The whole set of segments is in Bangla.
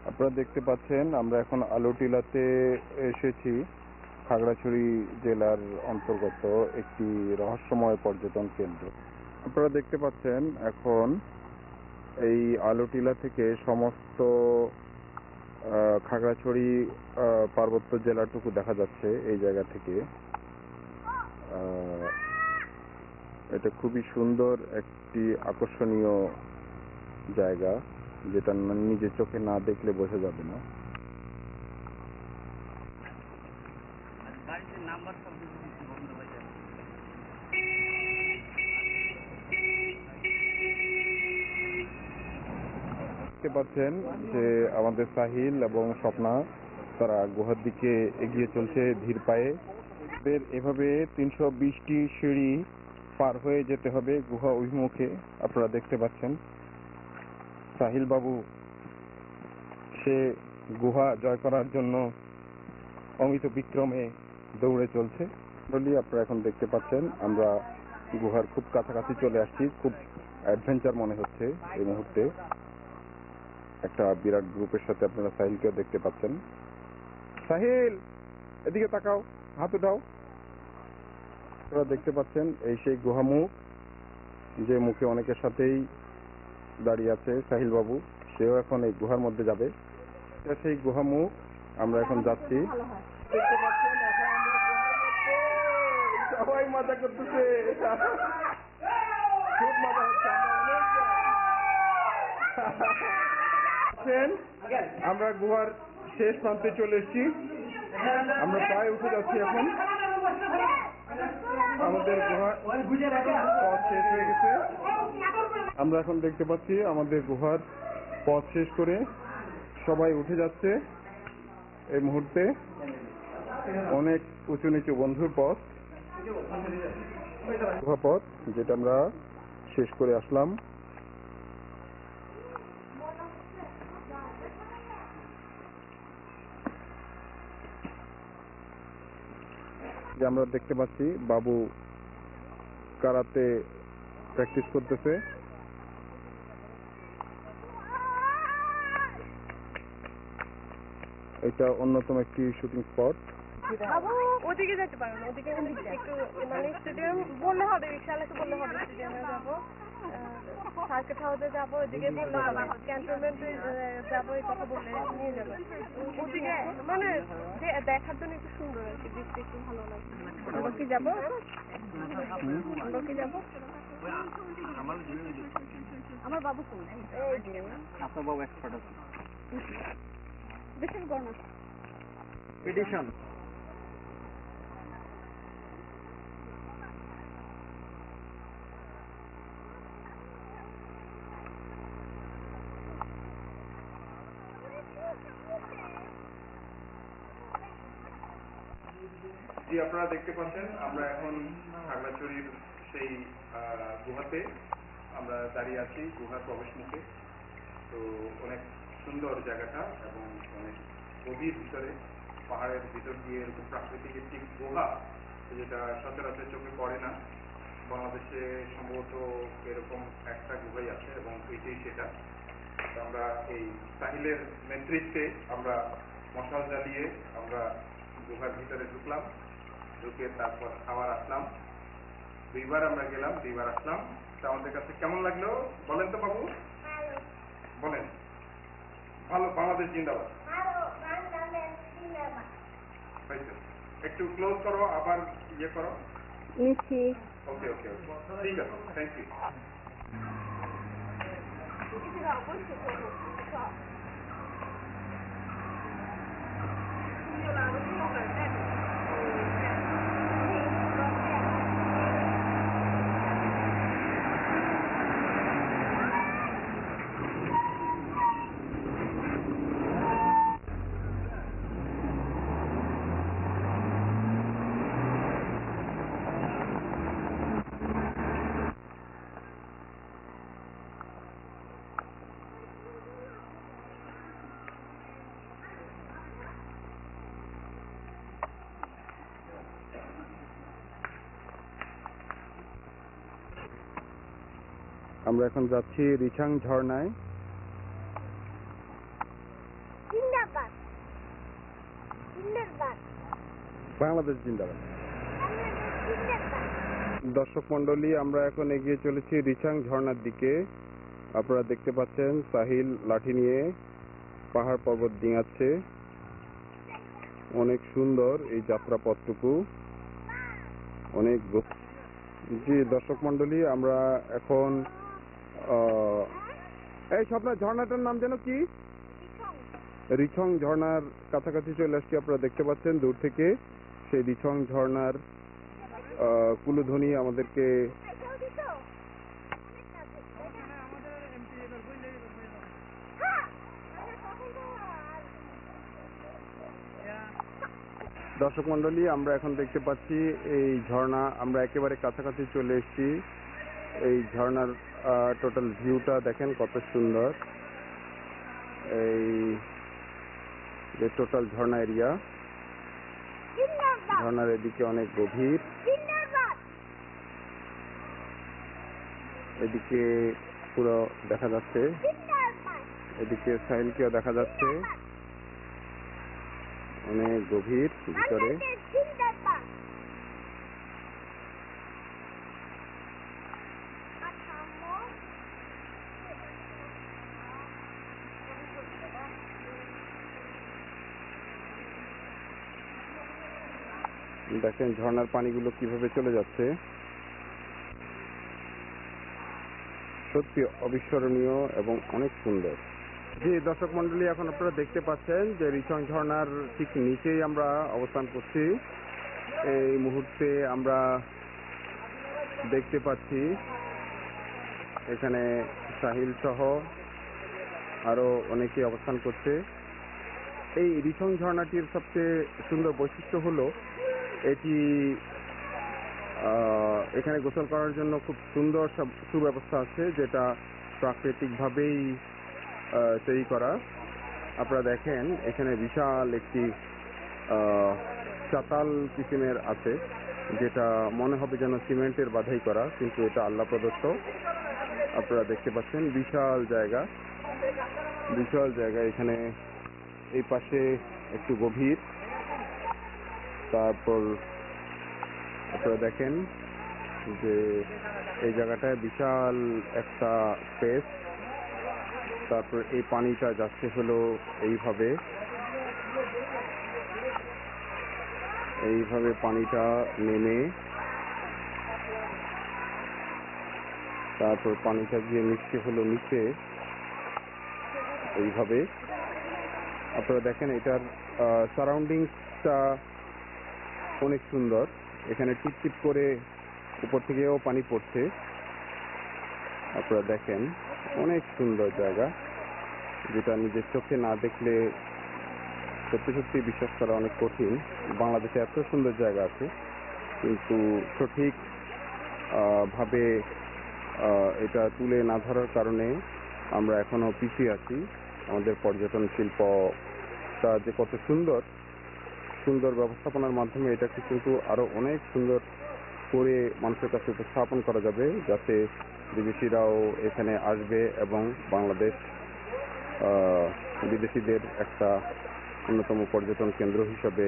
আপনারা দেখতে পাচ্ছেন আমরা এখন আলুটিলাতে এসেছি। খাগড়াছড়ি জেলার অন্তর্গত একটি রহস্যময় পর্যটন কেন্দ্র। আপনারা দেখতে পাচ্ছেন এখন এই আলুটিলা থেকে সমস্ত খাগড়াছড়ি পার্বত্য জেলাটুকু দেখা যাচ্ছে এই জায়গা থেকে। এটা খুবই সুন্দর একটি আকর্ষণীয় জায়গা, যেটা নিজের চোখে না দেখলে বোঝা যাবে না। দেখতে পাচ্ছেন যে আমাদের সাহিল এবং স্বপ্না তারা গুহার দিকে এগিয়ে চলছে ধীর পায়ে। এভাবে 320টি সিঁড়ি পার হয়ে যেতে হবে গুহা অভিমুখে। আপনারা দেখতে পাচ্ছেন সাহিল বাবু সে গুহা জয় করার জন্য অমিত বিক্রমে দৌড়ে চলছে। আপনারা এখন দেখতে পাচ্ছেন আমরা গুহার খুব কাছাকাছি চলে আসছি। খুব অ্যাডভেঞ্চার মনে হচ্ছে এই মুহূর্তে। একটা বিরাট গ্রুপের সাথে আপনারা সাহিলকেও দেখতে পাচ্ছেন। সাহিল এদিকে তাকাও, হাত উঠাও। আপনারা দেখতে পাচ্ছেন এই সেই গুহামুখ, যে মুখে অনেকের সাথেই দাঁড়িয়ে আছে সাহিল বাবু। সেও এখন এই গুহার মধ্যে যাবে। সেই গুহামুখ আমরা এখন যাচ্ছি। সবাই মজা করতেছে, খুব মজা হচ্ছে। আমরা গুহার শেষ প্রান্তে চলে এসেছি। আমরা প্রায় উঠে যাচ্ছি এখন। আমাদের গুহার পথ শেষ হয়ে গেছে। আমরা এখন দেখতে পাচ্ছি আমাদের গুহার পথ শেষ করে সবাই উঠে যাচ্ছে এই মুহূর্তে। অনেক উঁচু নিচু বন্ধুর পথ, গুহা পথ, যেটা আমরা শেষ করে আসলাম। যে আমরা দেখতে পাচ্ছি বাবু কারাতে প্র্যাকটিস করতেছে। এটা অন্যতম একটি শুটিং স্পট। ওদিকে যেতে পারো না, ওদিকে একটু মানে স্টেডিয়াম বললে হবে, রিক্সাওয়ালাকে বললে হবে স্টেডিয়ামে যাবো, সার্কিট হাউসে যাবো, ওইদিকে বললে হবে, ক্যান্টনমেন্টে যাবো, এই কথা বললে নিয়ে যাবে। ওদিকে মানে দেখার জন্য একটু সুন্দর আর কি, দেখতে একটু ভালো লাগে। আমরা কি যাবো? আমরা কি যাবো? আমার বাবু কোন? আপনার বাবু এক্সপার্ট আছে। দেশের গণনা এডিশন জি, আপনারা দেখতে পাচ্ছেন আমরা এখন খাগড়াছড়ির সেই গুহাতে আমরা দাঁড়িয়ে আছি, গুহার প্রবেশ মুখে। তো অনেক সুন্দর জায়গাটা এবং অনেক গভীর ভিতরে, পাহাড়ের ভিতর দিয়ে এরকম প্রাকৃতিক একটি গুহা, যেটা সচরাচর চোখে পড়ে না। বাংলাদেশে সম্ভবত এরকম একটা গুহাই আছে এবং এটাই সেটা। আমরা এই সাহিলের নেতৃত্বে আমরা মশাল জ্বালিয়ে আমরা গুহার ভিতরে ঢুকলাম। ঢুকে তারপর আবার আসলাম। 2বার আমরা গেলাম, 2বার আসলাম। তা আমাদের কাছে কেমন লাগলো বলেন তো বাবু? বলেন। ভালো। বাংলাদেশ জিন্দাবাদ। একটু ক্লোজ করো, আবার ইয়ে করো। নিচ্ছি। ওকে ওকে ওকে, ঠিক আছে, থ্যাংক ইউ। আমরা এখন যাচ্ছি রিছাং ঝর্ণায়। জিন্দাবাদ জিন্দাবাদ বাংলাদেশ জিন্দাবাদ। জিন্দাবাদ। দর্শক মন্ডলী, আমরা এখন এগিয়ে চলেছি রিছাং ঝর্ণার দিকে। আপনারা দেখতে পাচ্ছেন সাহিল লাঠি নিয়ে পাহাড় পর্বত ডিঙাচ্ছে। অনেক সুন্দর এই যাত্রা পথটুকু, অনেক জি দর্শক মন্ডলী, আমরা এখন এই স্বপ্ন ঝর্ণাটার নাম যেন কি, রিছং ঝর্ণার কাছাকাছি চলে আসছি। আপনারা দেখতে পাচ্ছেন দূর থেকে সেই রিছং ঝর্ণার কুলধ্বনি আমাদেরকে দর্শক মন্ডলী, আমরা এখন দেখতে পাচ্ছি এই ঝর্ণা। আমরা একেবারে কাছাকাছি চলে এসেছি। এই ঝর্ণার টোটাল ভিউটা দেখেন কত সুন্দর। এই যে টোটাল ঝর্ণা এরিয়া, ঝর্ণার এদিকে অনেক গভীর, এদিকে পুরো দেখা যাচ্ছে, এদিকে সাহিলকেও দেখা যাচ্ছে, অনেক গভীর ভিতরে। দেখেন ঝর্ণার পানিগুলো কিভাবে চলে যাচ্ছে, সত্যি অবিস্মরণীয় এবং অনেক সুন্দর। জি দর্শক মন্ডলী, এখন আপনারা দেখতে পাচ্ছেন যে রিছং ঝর্ণার ঠিক নিচেই আমরা অবস্থান করছি। এই মুহূর্তে আমরা দেখতে পাচ্ছি এখানে সাহিল সহ আরো অনেকে অবস্থান করছে। এই রিছং ঝর্ণাটির সবচেয়ে সুন্দর বৈশিষ্ট্য হলো এটি এখানে গোসল করার জন্য খুব সুন্দর সুব্যবস্থা আছে, যেটা প্রাকৃতিকভাবেই তৈরি করা। আপনারা দেখেন এখানে বিশাল একটি চাতাল কিসিমের আছে, যেটা মনে হবে যেন সিমেন্টের বাধাই করা, কিন্তু এটা আল্লাহ প্রদত্ত। আপনারা দেখতে পাচ্ছেন বিশাল জায়গা, বিশাল জায়গা। এখানে এই পাশে একটু গভীর, তারপর আপনারা দেখেন যে এই জায়গাটায় বিশাল একটা স্পেস। তারপর এই পানিটা যাচ্ছে হলো এইভাবে, এইভাবে পানিটা নেমে তারপর পানিটা গিয়ে মিশছে হলো নিচে এইভাবে। আপনারা দেখেন এটার সারাউন্ডিংসটা অনেক সুন্দর। এখানে টিপটিপ করে উপর থেকেও পানি পড়ছে। আপনারা দেখেন অনেক সুন্দর জায়গা, যেটা নিজের চোখে না দেখলে সত্যি সত্যি বিশ্বাস করা অনেক কঠিন। বাংলাদেশে এত সুন্দর জায়গা আছে, কিন্তু সঠিক ভাবে এটা তুলে না ধরার কারণে আমরা এখনো পিছিয়ে আছি। আমাদের পর্যটন শিল্পটা যে কত সুন্দর, সুন্দর ব্যবস্থাপনার মাধ্যমে এটাকে কিন্তু আরো অনেক সুন্দর করে মানুষের কাছে উপস্থাপন করা যাবে, যাতে বিদেশিরাও এখানে আসবে এবং বাংলাদেশ বিদেশিদের একটা অন্যতম পর্যটন কেন্দ্র হিসাবে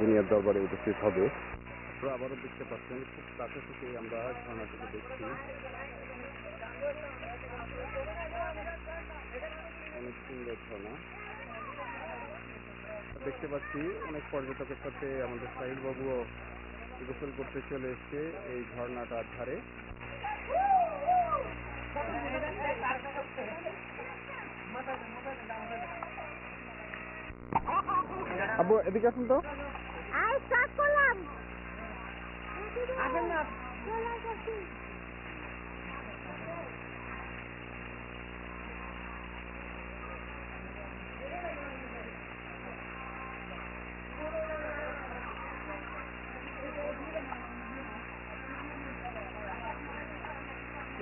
দুনিয়ার দরবারে উপস্থিত হবে। আপনারা আবারও দেখতে পাচ্ছেন খুব কাছে থেকে আমরা ঝর্ণাটিকে দেখছি। অনেক সুন্দর ঝর্ণা দেখতে পাচ্ছি। অনেক পর্যটকের সাথে আমাদের সাহিল বাবুও গোসল করতে চলে এসছে এই ঝর্ণাটার ধারে। আব্বু এদিকে আসুন তো।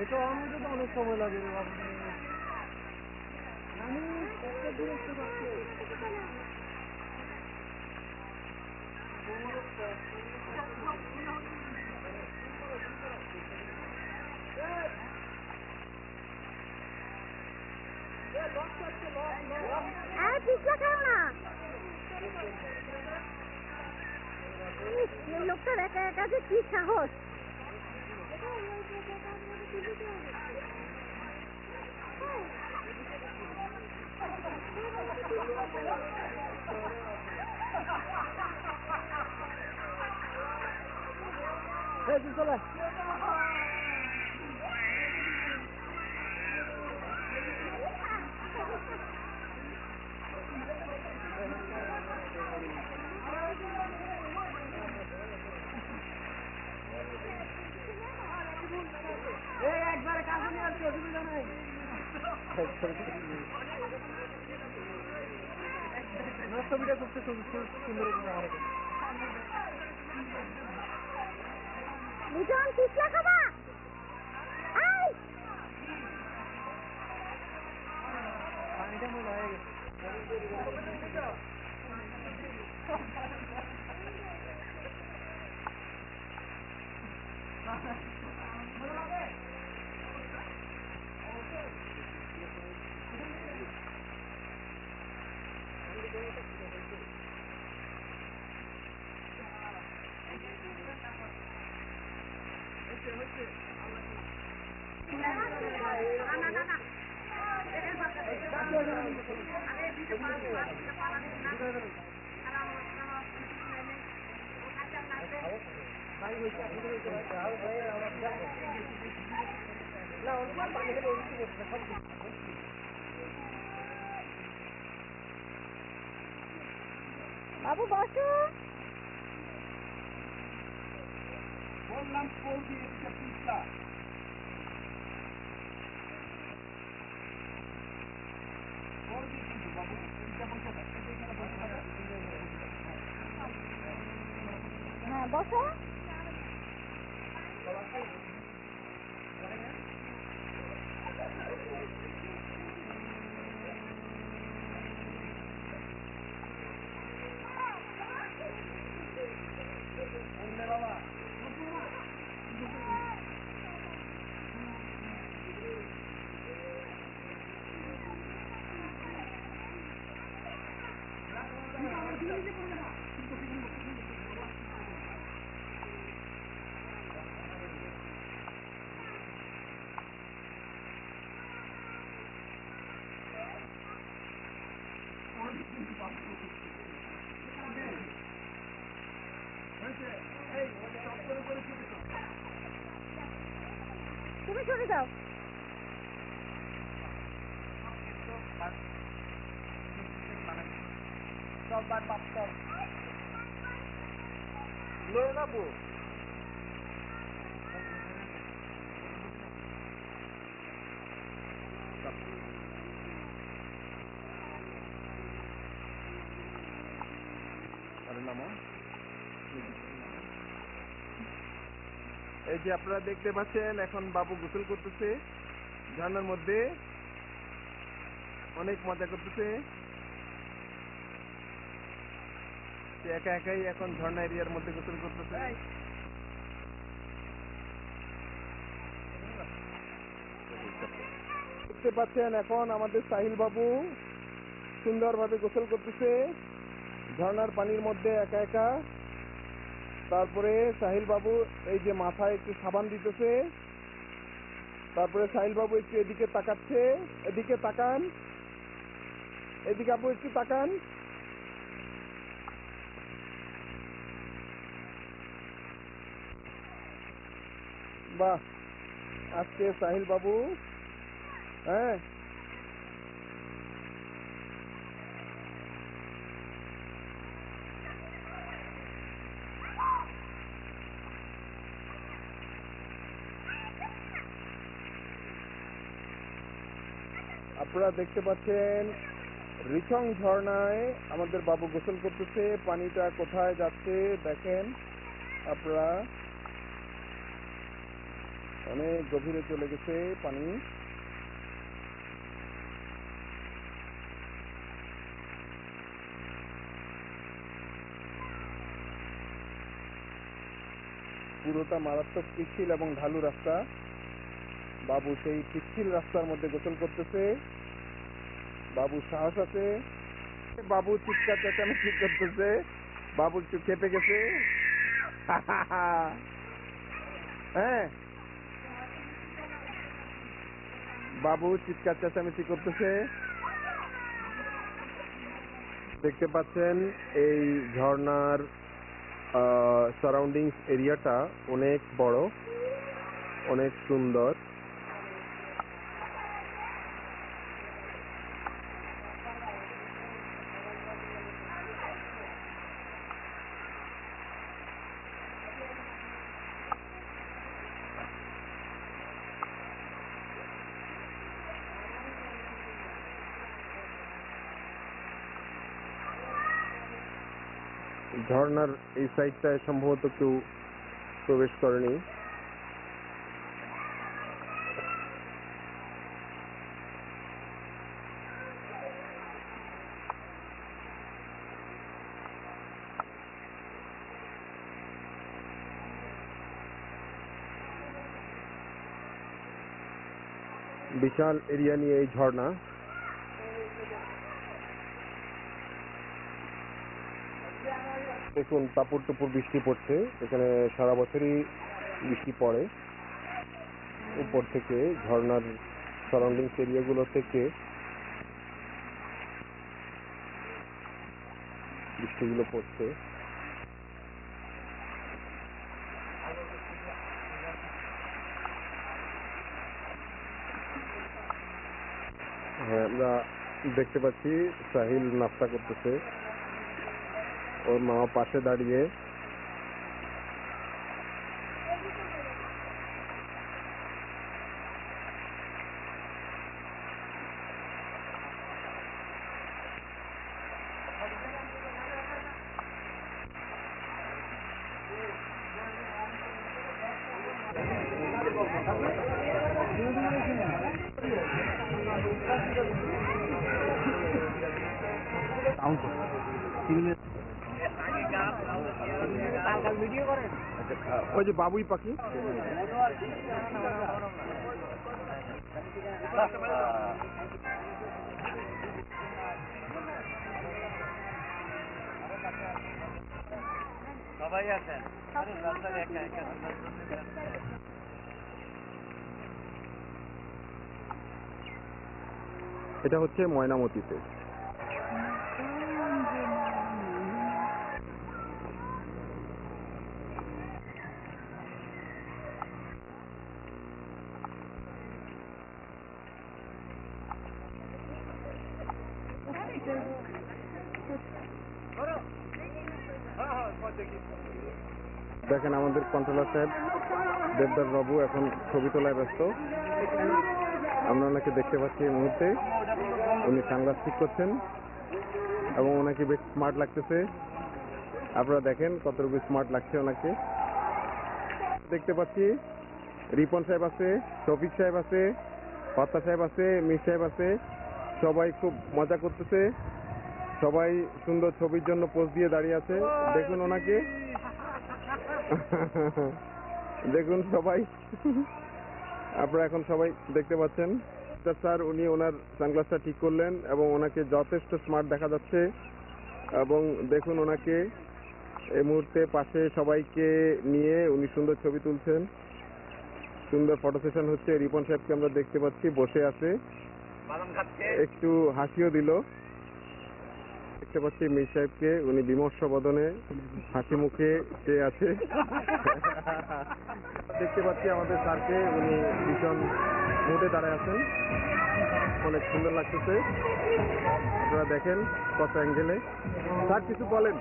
এটা আমাদের তো অনেক সময় লাগে রে বাবা। আমি একটা দূরত্ব পাচ্ছি। আর পিছলা খাও না। এই লোকটার একা একা যে কি সাহস। চলে একবারে কাছে নিয়ে আসছি, অসুবিধা নাই। ছবিটা করতে সুন্দর লিটন পিছলা খাবা। এই পানিটা মনে হয়ে গেছে। বাবু বসো। বললাম কোল দিয়ে এটা পিছলা। কোল দিয়ে কিন্তু বাবু এটা বলতে না, এটা বলতে না। হ্যাঁ বসো। তুমি সরে যাও। সববার পাঁচটার লয়ে যাবো। এই যে আপনারা দেখতে পাচ্ছেন এখন বাবু গোসল করতেছে ঝর্ণার মধ্যে, অনেক মজা করতেছে। সে একা একাই এখন ঝর্ণা এরিয়ার মধ্যে গোসল করতেছে। দেখতে পাচ্ছেন এখন আমাদের সাহিল বাবু সুন্দরভাবে গোসল করতেছে ঝর্ণার পানির মধ্যে একা একা। তারপরে সাহিল বাবু এই যে মাথায় একটু সাবান দিতেছে, তারপরে সাহিল বাবু একটু এদিকে তাকাচ্ছে। এদিকে তাকান, এদিকে আপু একটু তাকান। বাহ, আজকে সাহিল বাবু হ্যাঁ আপনারা দেখতে পাচ্ছেন রিচং ঝর্ণায় আমাদের বাবু গোসল করতেছে। পানিটা কোথায় যাচ্ছে দেখেন আপনারা, অনেক গভীরে চলে গেছে পানি। পুরোটা মারাত্মক পিচ্ছিল এবং ঢালু রাস্তা। বাবু সেই পিচ্ছিল রাস্তার মধ্যে গোসল করতেছে। বাবু সাহস আছে, বাবু চিৎকার চেঁচামেচি করতেছে, বাবু একটু খেপে গেছে। হ্যাঁ, বাবু চিৎকার চেঁচামেচি করতেছে। দেখতে পাচ্ছেন এই ঝর্ণার সারাউন্ডিংস এরিয়াটা অনেক বড়, অনেক সুন্দর। ঝর্ণার এই সাইডটায় সম্ভবত কেউ প্রবেশ করেনি। বিশাল এরিয়া নিয়ে এই ঝর্ণা। দেখুন টাপুর টুপুর বৃষ্টি পড়ছে, এখানে সারা বছরই বৃষ্টি পড়ে। উপর থেকে ঝর্ণার সারাউন্ডিংস এরিয়াগুলো থেকে বৃষ্টিগুলো পড়ছে। হ্যাঁ, আমরা দেখতে পাচ্ছি সাহিল নাস্তা করতেছে, ওর মা পাশে দাঁড়িয়ে। ওই যে বাবুই পাখি, সবাই আছেন। এটা হচ্ছে ময়নামতিতে। দেখেন আমাদের কন্ট্রোলার সাহেব দেবদার বাবু এখন ছবি তোলায় ব্যস্ত। আমরা ওনাকে দেখতে পাচ্ছি এই মুহূর্তে, উনি সানগ্লাস ঠিক করছেন এবং ওনাকে বেশ স্মার্ট লাগতেছে। আপনারা দেখেন কতটুকু স্মার্ট লাগছে ওনাকে। দেখতে পাচ্ছি রিপন সাহেব আছে, শফিক সাহেব আছে, ফাত্তা সাহেব আছে, মির সাহেব আছে। সবাই খুব মজা করতেছে, সবাই সুন্দর ছবির জন্য পোজ দিয়ে দাঁড়িয়ে আছে। দেখুন ওনাকে, দেখুন সবাই, আপনারা এখন সবাই দেখতে পাচ্ছেন। স্যার উনি ওনার সানগ্লাসটা ঠিক করলেন এবং ওনাকে যথেষ্ট স্মার্ট দেখা যাচ্ছে। এবং দেখুন ওনাকে এই মুহূর্তে পাশে সবাইকে নিয়ে উনি সুন্দর ছবি তুলছেন, সুন্দর ফটো সেশন হচ্ছে। রিপন সাহেবকে আমরা দেখতে পাচ্ছি বসে আছে, একটু হাসিও দিল। দেখতে পাচ্ছি মির সাহেবকে, উনি বিমর্ষ বদনে হাসি মুখে চেয়ে আছে। দেখতে পাচ্ছি আমাদের স্যারকে, উনি ভীষণ মুডে দাঁড়ায় আছেন, অনেক সুন্দর লাগতেছে। আপনারা দেখেন কত অ্যাঙ্গেলে। স্যার কিছু বলেন।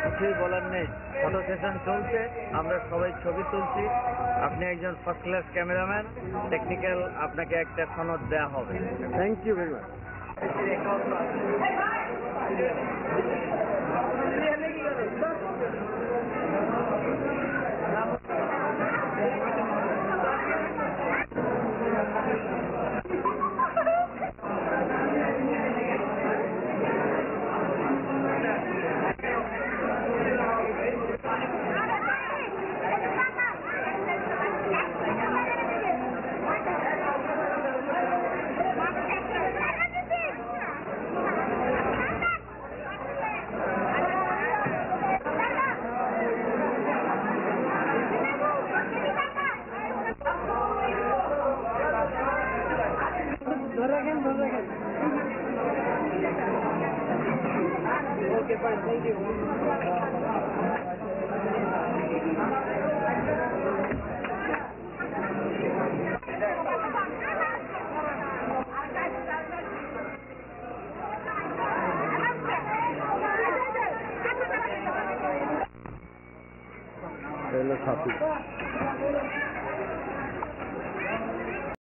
কিছুই বলার নেই, ফটো সেশন চলছে, আমরা সবাই ছবি তুলছি। আপনি একজন ফার্স্ট ক্লাস ক্যামেরাম্যান, টেকনিক্যাল আপনাকে একটা সনদ দেওয়া হবে। Thank you very much. Okay fine, thank you. এটা হলো ছাতু।